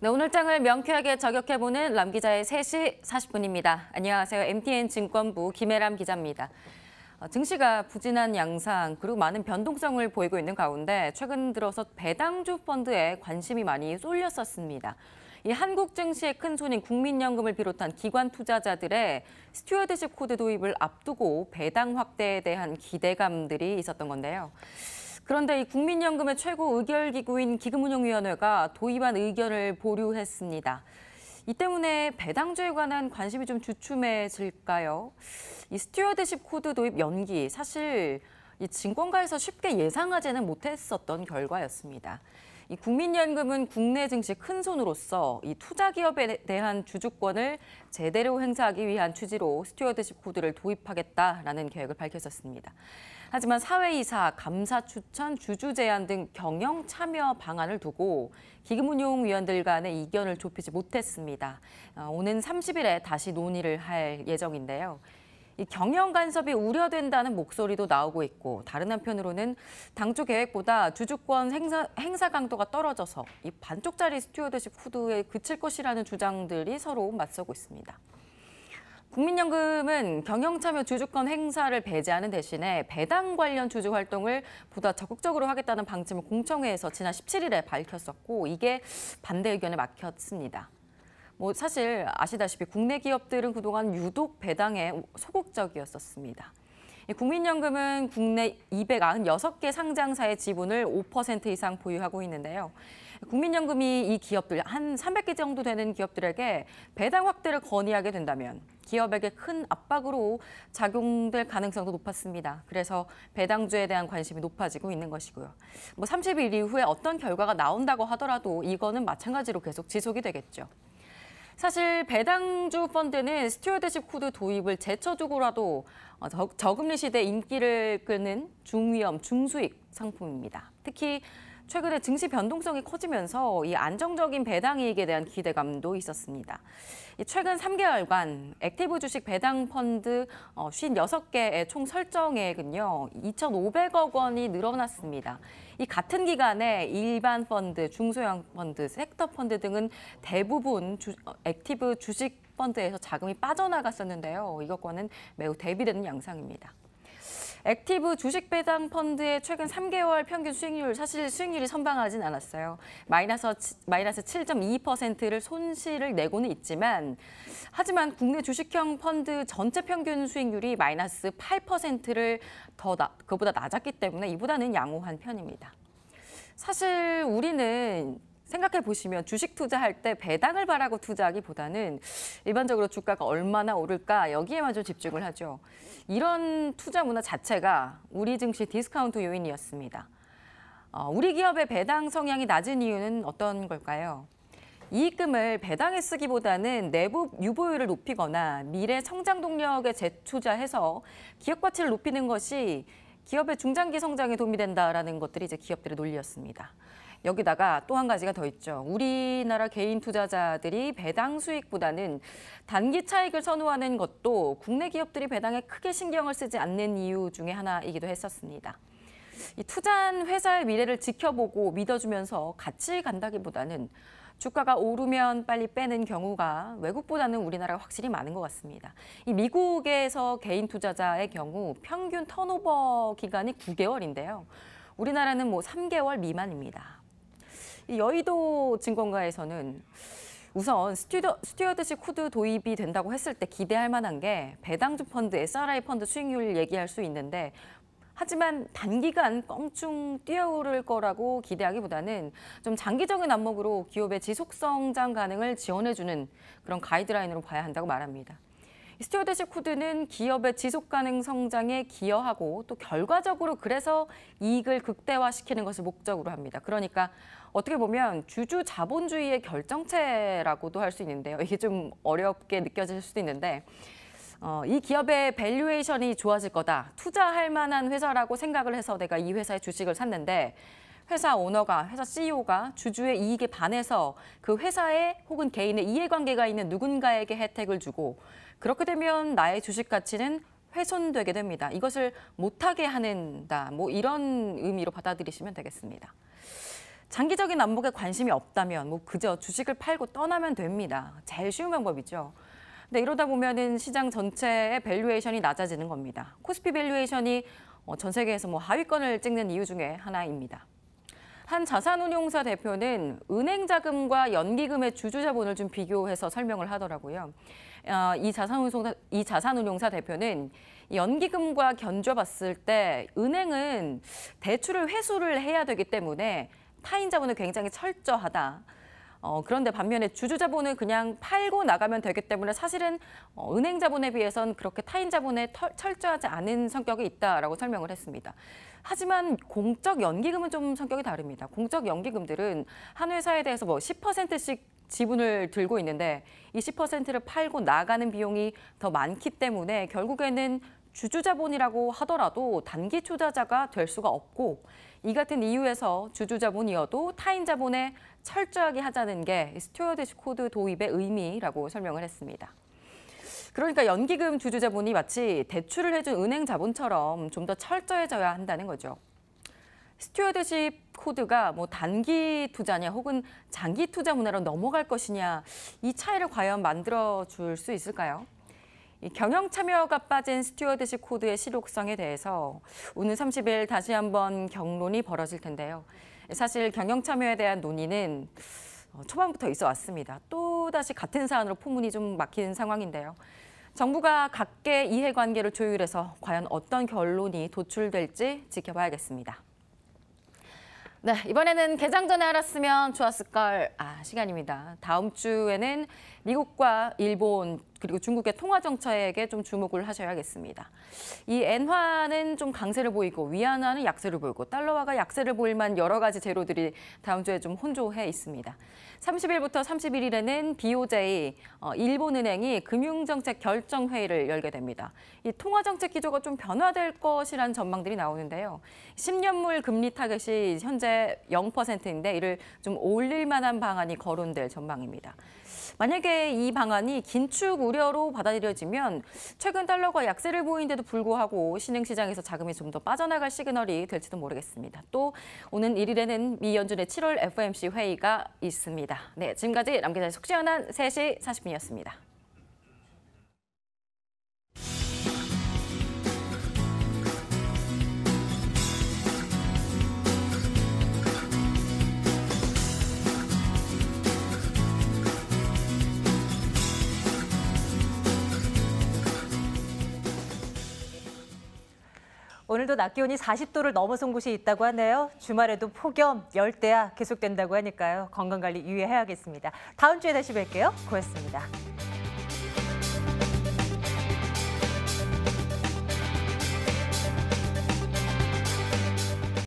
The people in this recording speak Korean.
네, 오늘 장을 명쾌하게 저격해보는 람 기자의 3시 40분입니다. 안녕하세요. MTN 증권부 김혜람 기자입니다. 증시가 부진한 양상 그리고 많은 변동성을 보이고 있는 가운데 최근 들어서 배당주 펀드에 관심이 많이 쏠렸었습니다. 이 한국 증시의 큰 손인 국민연금을 비롯한 기관 투자자들의 스튜어드십 코드 도입을 앞두고 배당 확대에 대한 기대감들이 있었던 건데요. 그런데 이 국민연금의 최고 의결기구인 기금운용위원회가 도입안 의견을 보류했습니다. 이 때문에 배당주에 관한 관심이 좀 주춤해질까요? 이 스튜어드십 코드 도입 연기, 사실 이 증권가에서 쉽게 예상하지는 못했었던 결과였습니다. 이 국민연금은 국내 증시 큰 손으로서 이 투자 기업에 대한 주주권을 제대로 행사하기 위한 취지로 스튜어드십 코드를 도입하겠다라는 계획을 밝혔었습니다. 하지만 사회이사, 감사 추천, 주주 제한 등 경영 참여 방안을 두고 기금운용위원들 간의 이견을 좁히지 못했습니다. 오는 30일에 다시 논의를 할 예정인데요. 이 경영 간섭이 우려된다는 목소리도 나오고 있고 다른 한편으로는 당초 계획보다 주주권 행사 강도가 떨어져서 이 반쪽짜리 스튜어드십 코드에 그칠 것이라는 주장들이 서로 맞서고 있습니다. 국민연금은 경영참여 주주권 행사를 배제하는 대신에 배당 관련 주주 활동을 보다 적극적으로 하겠다는 방침을 공청회에서 지난 17일에 밝혔었고 이게 반대 의견에 막혔습니다. 사실 아시다시피 국내 기업들은 그동안 유독 배당에 소극적이었었습니다. 국민연금은 국내 296개 상장사의 지분을 5% 이상 보유하고 있는데요. 국민연금이 이 기업들, 한 300개 정도 되는 기업들에게 배당 확대를 건의하게 된다면 기업에게 큰 압박으로 작용될 가능성도 높았습니다. 그래서 배당주에 대한 관심이 높아지고 있는 것이고요. 30일 이후에 어떤 결과가 나온다고 하더라도 이거는 마찬가지로 계속 지속이 되겠죠. 사실 배당주 펀드는 스튜어드십 코드 도입을 제쳐두고라도 저금리 시대 인기를 끄는 중위험, 중수익 상품입니다. 특히 최근에 증시 변동성이 커지면서 이 안정적인 배당 이익에 대한 기대감도 있었습니다. 최근 3개월간 액티브 주식 배당 펀드 56개의 총 설정액은요, 2,500억 원이 늘어났습니다. 이 같은 기간에 일반 펀드, 중소형 펀드, 섹터 펀드 등은 대부분 액티브 주식 펀드에서 자금이 빠져나갔었는데요. 이것과는 매우 대비되는 양상입니다. 액티브 주식 배당 펀드의 최근 3개월 평균 수익률, 사실 수익률이 선방하진 않았어요. 마이너스 7.2%를 손실을 내고는 있지만, 하지만 국내 주식형 펀드 전체 평균 수익률이 마이너스 8%를 그보다 낮았기 때문에 이보다는 양호한 편입니다. 사실 우리는 생각해 보시면 주식 투자할 때 배당을 바라고 투자하기보다는 일반적으로 주가가 얼마나 오를까 여기에만 좀 집중을 하죠. 이런 투자 문화 자체가 우리 증시 디스카운트 요인이었습니다. 우리 기업의 배당 성향이 낮은 이유는 어떤 걸까요? 이익금을 배당에 쓰기보다는 내부 유보율을 높이거나 미래 성장 동력에 재투자해서 기업 가치를 높이는 것이 기업의 중장기 성장에 도움이 된다라는 것들이 이제 기업들의 논리였습니다. 여기다가 또 한 가지가 더 있죠. 우리나라 개인 투자자들이 배당 수익보다는 단기 차익을 선호하는 것도 국내 기업들이 배당에 크게 신경을 쓰지 않는 이유 중에 하나이기도 했었습니다. 이 투자한 회사의 미래를 지켜보고 믿어주면서 같이 간다기보다는 주가가 오르면 빨리 빼는 경우가 외국보다는 우리나라가 확실히 많은 것 같습니다. 이 미국에서 개인 투자자의 경우 평균 턴오버 기간이 9개월인데요. 우리나라는 3개월 미만입니다. 이 여의도 증권가에서는 우선 스튜어드십 코드 도입이 된다고 했을 때 기대할 만한 게 배당주 펀드, SRI 펀드 수익률 얘기할 수 있는데 하지만 단기간 껑충 뛰어오를 거라고 기대하기보다는 좀 장기적인 안목으로 기업의 지속 성장 가능을 지원해주는 그런 가이드라인으로 봐야 한다고 말합니다. 스튜어드십 코드는 기업의 지속 가능 성장에 기여하고 또 결과적으로 그래서 이익을 극대화시키는 것을 목적으로 합니다. 그러니까 어떻게 보면 주주 자본주의의 결정체라고도 할 수 있는데요. 이게 좀 어렵게 느껴질 수도 있는데 이 기업의 밸류에이션이 좋아질 거다. 투자할 만한 회사라고 생각을 해서 내가 이 회사의 주식을 샀는데 회사 오너가, 회사 CEO가 주주의 이익에 반해서 그 회사에 혹은 개인의 이해관계가 있는 누군가에게 혜택을 주고 그렇게 되면 나의 주식 가치는 훼손되게 됩니다. 이것을 못하게 하는다. 이런 의미로 받아들이시면 되겠습니다. 장기적인 안목에 관심이 없다면 뭐 그저 주식을 팔고 떠나면 됩니다. 제일 쉬운 방법이죠. 근데 이러다 보면은 시장 전체의 밸류에이션이 낮아지는 겁니다. 코스피 밸류에이션이 전 세계에서 뭐 하위권을 찍는 이유 중에 하나입니다. 한 자산운용사 대표는 은행 자금과 연기금의 주주자본을 좀 비교해서 설명을 하더라고요. 이 자산운용사 대표는 연기금과 견줘봤을 때 은행은 대출을 회수를 해야 되기 때문에 타인 자본은 굉장히 철저하다. 그런데 반면에 주주 자본은 그냥 팔고 나가면 되기 때문에 사실은 은행 자본에 비해선 그렇게 타인 자본에 철저하지 않은 성격이 있다라고 설명을 했습니다. 하지만 공적 연기금은 좀 성격이 다릅니다. 공적 연기금들은 한 회사에 대해서 뭐 10%씩 지분을 들고 있는데 이 10%를 팔고 나가는 비용이 더 많기 때문에 결국에는 주주 자본이라고 하더라도 단기 투자자가 될 수가 없고 이 같은 이유에서 주주 자본이어도 타인 자본에 철저하게 하자는 게 스튜어드십 코드 도입의 의미라고 설명을 했습니다. 그러니까 연기금 주주 자본이 마치 대출을 해준 은행 자본처럼 좀 더 철저해져야 한다는 거죠. 스튜어드십 코드가 뭐 단기 투자냐 혹은 장기 투자 문화로 넘어갈 것이냐 이 차이를 과연 만들어 줄 수 있을까요? 이 경영 참여가 빠진 스튜어드십 코드의 실효성에 대해서 오는 30일 다시 한번 경론이 벌어질 텐데요. 사실 경영 참여에 대한 논의는 초반부터 있어 왔습니다. 또다시 같은 사안으로 포문이 좀 막히는 상황인데요. 정부가 각계 이해관계를 조율해서 과연 어떤 결론이 도출될지 지켜봐야겠습니다. 네, 이번에는 개장 전에 알았으면 좋았을걸 시간입니다. 다음 주에는 미국과 일본 그리고 중국의 통화 정책에 좀 주목을 하셔야겠습니다. 이 엔화는 좀 강세를 보이고 위안화는 약세를 보이고 달러화가 약세를 보일 만한 여러 가지 재료들이 다음 주에 좀 혼조해 있습니다. 30일부터 31일에는 BOJ, 일본은행이 금융정책 결정회의를 열게 됩니다. 이 통화정책 기조가 좀 변화될 것이라는 전망들이 나오는데요. 10년물 금리 타겟이 현재 0%인데 이를 좀 올릴 만한 방안이 거론될 전망입니다. 만약에 이 방안이 긴축 우려로 받아들여지면 최근 달러가 약세를 보이는데도 불구하고 신흥시장에서 자금이 좀 더 빠져나갈 시그널이 될지도 모르겠습니다. 또 오는 1일에는 미 연준의 7월 FOMC 회의가 있습니다. 네, 지금까지 남 기자의 속 시원한 3시 40분이었습니다. 오늘도 낮 기온이 40도를 넘어선 곳이 있다고 하네요. 주말에도 폭염, 열대야 계속된다고 하니까요. 건강관리 유의해야겠습니다. 다음 주에 다시 뵐게요. 고맙습니다.